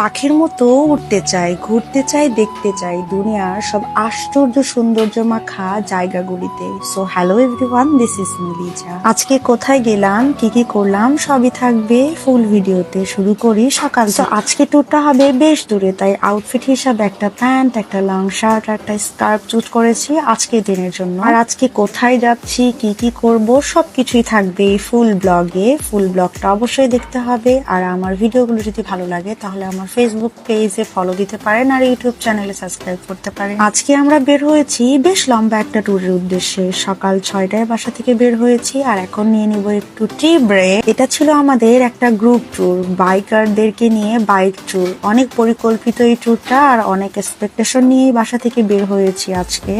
পাখির মতো উঠতে চাই, ঘুরতে চাই, দেখতে চাই দুনিয়ার সব আশ্চর্য সৌন্দর্য মাখা জায়গাগুলিতে। So hello everyone, this is Miliza. আজকে কোথায় গেলাম, কি কি করলাম সবই থাকবে ফুল ভিডিওতে। শুরু করি সকাল। তো আজকে ট্যুরটা হবে বেশ দূরে, তাই আউটফিট হিসাবে একটা প্যান্ট, একটা লং শার্ট, একটা স্কার্ফ চুজ করেছি আজকের দিনের জন্য। আর আজকে কোথায় যাচ্ছি, কি কি করব সবকিছুই থাকবে এই ফুল ব্লগে। ফুল ব্লগটা অবশ্যই দেখতে হবে। আর আমার ভিডিওগুলো যদি ভালো লাগে তাহলে আমার ফেসবুক পেজে ফলো দিতে পারেন আর ইউটিউব চ্যানেলে সাবস্ক্রাইব করতে পারেন। আজকে আমরা বের হয়েছি বেশ লম্বা একটা ট্যুরের উদ্দেশ্যে। সকাল 6টায় বাসা থেকে বের হয়েছি আর এখন নিয়ে নিব একটু টি ব্রেক। এটা ছিল আমাদের একটা গ্রুপ ট্যুর, বাইকারদেরকে নিয়ে বাইক ট্যুর। অনেক পরিকল্পিত এই ট্যুরটা আর অনেক এক্সপেকটেশন নিয়ে বাসা থেকে বের হয়েছি আজকে।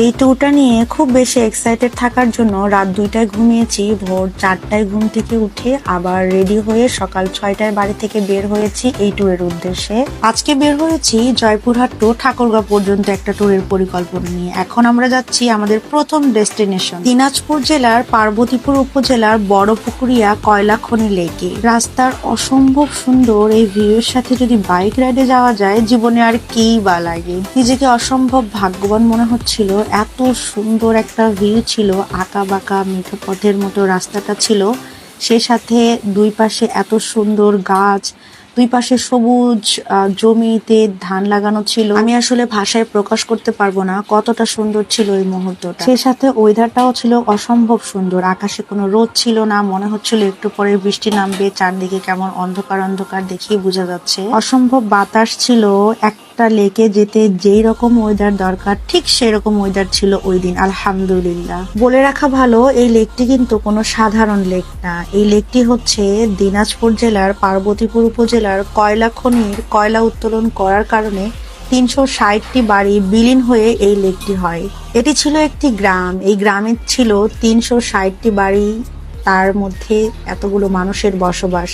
এই ট্যুরটা নিয়ে খুব বেশি এক্সাইটেড থাকার জন্য রাত 2টায় ঘুমিয়েছি, ভোর 4টায় ঘুম থেকে উঠে আবার রেডি হয়ে সকাল 6টায় বাড়ি থেকে বের হয়েছি এই ট্যুরের উদ্দেশ্যে। আজকে বের হয়েছি জয়পুরহাট টু ঠাকুরগাঁও পর্যন্ত একটা ট্যুরের পরিকল্পনা নিয়ে। এখন আমরা যাচ্ছি আমাদের প্রথম ডেস্টিনেশন দিনাজপুর জেলার পার্বতীপুর উপজেলার বড়পুকুরিয়া কয়লা খনি লেকে। রাস্তার অসম্ভব সুন্দর এই ভিউয়ের সাথে যদি বাইক রাইডে যাওয়া যায়, জীবনে আর কি বা লাগে। নিজেকে অসম্ভব ভাগ্যবান মনে হচ্ছিল। এত সুন্দর একটা ভিউ ছিল, আঁকা বাঁকা মেঠো পথের মতো রাস্তাটা ছিল, সেই সাথে দুই পাশে এত সুন্দর গাছ, দুই পাশে সবুজ জমিতে ধান লাগানো ছিল। আমি আসলে ভাষায় প্রকাশ করতে পারবো না কতটা সুন্দর ছিল এই মুহূর্তটা। সেই সাথে ওয়েদারটাও ছিল অসম্ভব সুন্দর। আকাশে কোনো রোদ ছিল না, মনে হচ্ছিল একটু পরে বৃষ্টি নামবে। চারদিকে কেমন অন্ধকার অন্ধকার দেখেই বোঝা যাচ্ছে। অসম্ভব বাতাস ছিল। একটা লেকে যেতে যেই রকম ওয়েদার দরকার ঠিক সেই রকম ওয়েদার ছিল ওই দিন, আলহামদুলিল্লাহ। বলে রাখা ভালো, এই লেকটি কিন্তু কোনো সাধারণ লেক না। এই লেকটি হচ্ছে দিনাজপুর জেলার পার্বতীপুর উপজেলার কয়লা খনির কয়লা উত্তোলন করার কারণে 360টি বাড়ি বিলীন হয়ে এই লেকটি হয়। এটি ছিল একটি গ্রাম। এই গ্রামে ছিল 360টি বাড়ি, তার মধ্যে এতগুলো মানুষের বসবাস।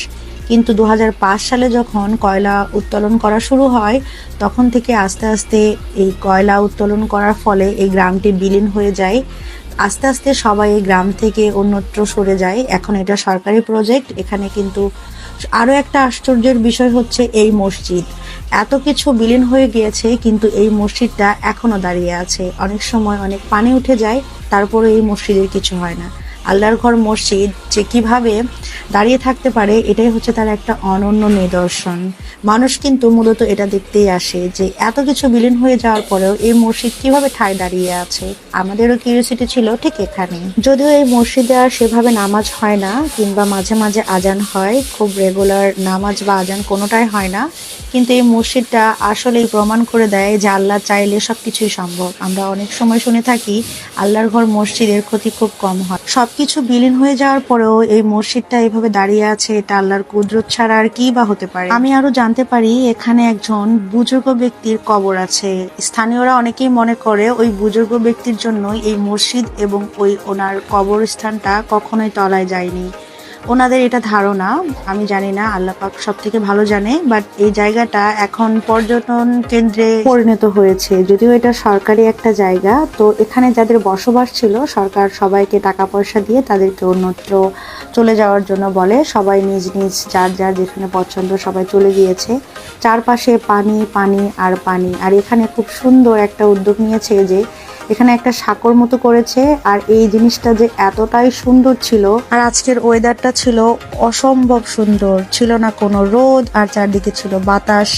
কিন্তু 2005 সালে যখন কয়লা উত্তোলন করা শুরু হয়, তখন থেকে আস্তে আস্তে এই কয়লা উত্তোলন করার ফলে এই গ্রামটি বিলীন হয়ে যায়। আস্তে আস্তে সবাই এই গ্রাম থেকে অন্যত্র সরে যায়। এখন এটা সরকারি প্রজেক্ট। এখানে কিন্তু আরো একটা আশ্চর্যের বিষয় হচ্ছে এই মসজিদ। এত কিছু বিলীন হয়ে গিয়েছে কিন্তু এই মসজিদটা এখনো দাঁড়িয়ে আছে। অনেক সময় অনেক পানি উঠে যায়, তারপরে এই মসজিদের কিছু হয় না। আল্লাহর ঘর মসজিদ যে কিভাবে দাঁড়িয়ে থাকতে পারে, এটাই হচ্ছে তার একটা অনন্য নিদর্শন। মানুষ কিন্তু মূলত এটা দেখতেই আসে যে এত কিছু বিলীন হয়ে যাওয়ার পরেও এই মসজিদ কিভাবে ঠায় দাঁড়িয়ে আছে। আমাদেরও কিউরিওসিটি ছিল ঠিক এখানে। যদিও এই মসজিদে আর সেভাবে নামাজ হয় না, কিংবা মাঝে মাঝে আজান হয়, খুব রেগুলার নামাজ বা আজান কোনোটাই হয় না, কিন্তু এই মসজিদটা আসলেই প্রমাণ করে দেয় যে আল্লাহ চাইলে সবকিছুই সম্ভব। আমরা অনেক সময় শুনে থাকি আল্লাহর ঘর মসজিদের ক্ষতি খুব কম হয়। সবকিছু বিলীন হয়ে যাওয়ার পরেও এই মসজিদটা এইভাবে দাঁড়িয়ে আছে, এটা আল্লাহর কুদরত ছাড়া আর কি বা হতে পারে। আমি আরো জানতে পারি এখানে একজন বুজুর্গ ব্যক্তির কবর আছে। স্থানীয়রা অনেকেই মনে করে ওই বুজুর্গ ব্যক্তির জন্য এই মসজিদ এবং ওনার কবরস্থানটা কখনোই তলায় যায়নি। ওনাদের এটা ধারণা, আমি জানি না, আল্লাহ পাক সব থেকে ভালো জানে। বাট এই জায়গাটা এখন পর্যটন কেন্দ্রে পরিণত হয়েছে। যদিও এটা সরকারি একটা জায়গা, তো এখানে যাদের বসবাস ছিল সরকার সবাইকে টাকা পয়সা দিয়ে তাদেরকে অন্যত্র চলে যাওয়ার জন্য বলে। সবাই নিজ নিজ যার যার যেখানে পছন্দ সবাই চলে গিয়েছে। চারপাশে পানি পানি আর পানি। আর এখানে খুব সুন্দর একটা উদ্যোগ নিয়েছে যে এখানে একটা সাঁকোর মতো করেছে। আর এই জিনিসটা যে এতটাই সুন্দর ছিল, আর আজকের ওয়েদারটা ছিল অসম্ভব সুন্দর। ছিল না কোনো রোদ, আর চারদিকে ছিল বাতাস।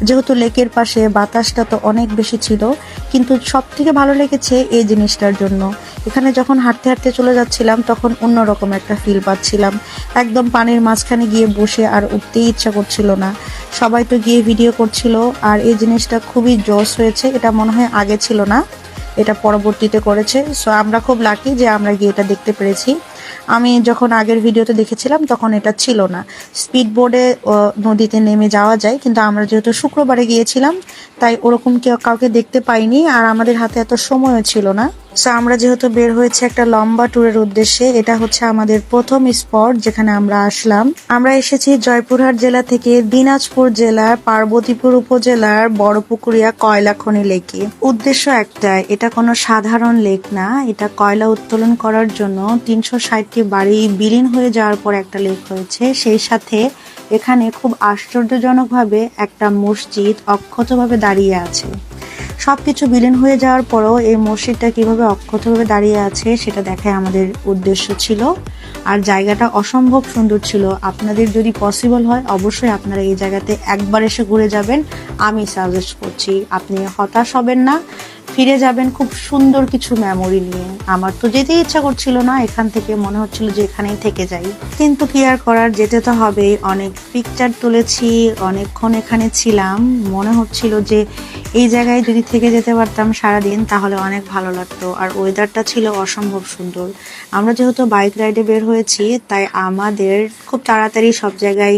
যেহেতু লেকের পাশে, বাতাসটা তো অনেক বেশি ছিল। কিন্তু সব থেকে ভালো লেগেছে এই জিনিসটার জন্য, এখানে যখন হাঁটতে হাঁটতে চলে যাচ্ছিলাম তখন অন্যরকম একটা ফিল পাচ্ছিলাম। একদম পানির মাঝখানে গিয়ে বসে আর উঠতেই ইচ্ছা করছিল না। সবাই তো গিয়ে ভিডিও করছিল। আর এই জিনিসটা খুবই জোশ হয়েছে। এটা মনে হয় আগে ছিল না, এটা পরবর্তীতে করেছে। সো আমরা খুব লাকি যে আমরা গিয়ে এটা দেখতে পেরেছি। আমি যখন আগের ভিডিওতে দেখেছিলাম তখন এটা ছিল না। স্পিড বোর্ডে নদীতে নেমে যাওয়া যায়, কিন্তু আমরা যেহেতু শুক্রবারে গিয়েছিলাম তাই ওরকম কাউকে দেখতে পাইনি, আর আমাদের হাতে এত সময়ও ছিল না। সো আমরা যেহেতু বের হয়েছে একটা লম্বা ট্যুরের উদ্দেশ্যে, এটা হচ্ছে আমাদের প্রথম স্পট যেখানে আমরা আসলাম। আমরা এসেছি জয়পুরহাট জেলা থেকে দিনাজপুর জেলার পার্বতীপুর উপজেলার বড়পুকুরিয়া কয়লা খনি লেকে। উদ্দেশ্য একটাই, এটা কোনো সাধারণ লেক না। এটা কয়লা উত্তোলন করার জন্য 360টি বাড়ি বিলীন হয়ে যাওয়ার পর একটা লেক হয়েছে। সেই সাথে এখানে খুব আশ্চর্যজনকভাবে একটা মসজিদ অক্ষতভাবে দাঁড়িয়ে আছে। সবকিছু বিলীন হয়ে যাওয়ার পরেও এই মসজিদটা কিভাবে অক্ষতভাবে দাঁড়িয়ে আছে সেটা দেখাই আমাদের উদ্দেশ্য ছিল। আর জায়গাটা অসম্ভব সুন্দর ছিল। আপনাদের যদি পসিবল হয় অবশ্যই আপনারা এই জায়গাতে একবার এসে ঘুরে যাবেন। আমি সাজেস্ট করছি, আপনি হতাশ হবেন না, ফিরে যাবেন খুব সুন্দর কিছু মেমোরি নিয়ে। আমার তো যেতে ইচ্ছা করছিল না, এখান থেকে মনে হচ্ছিল যে এখানেই থেকে যাই, কিন্তু কি আর করার, যেতে তো হবে। অনেক পিকচার তুলেছি, অনেকক্ষণ এখানে ছিলাম, মনে হচ্ছিল যে এই জায়গায় যদি থেকে যেতে পারতাম সারাদিন তাহলে অনেক ভালো লাগতো। আর ওয়েদারটা ছিল অসম্ভব সুন্দর। আমরা যেহেতু বাইক রাইডে বের হয়েছি তাই আমাদের খুব তাড়াতাড়ি সব জায়গায়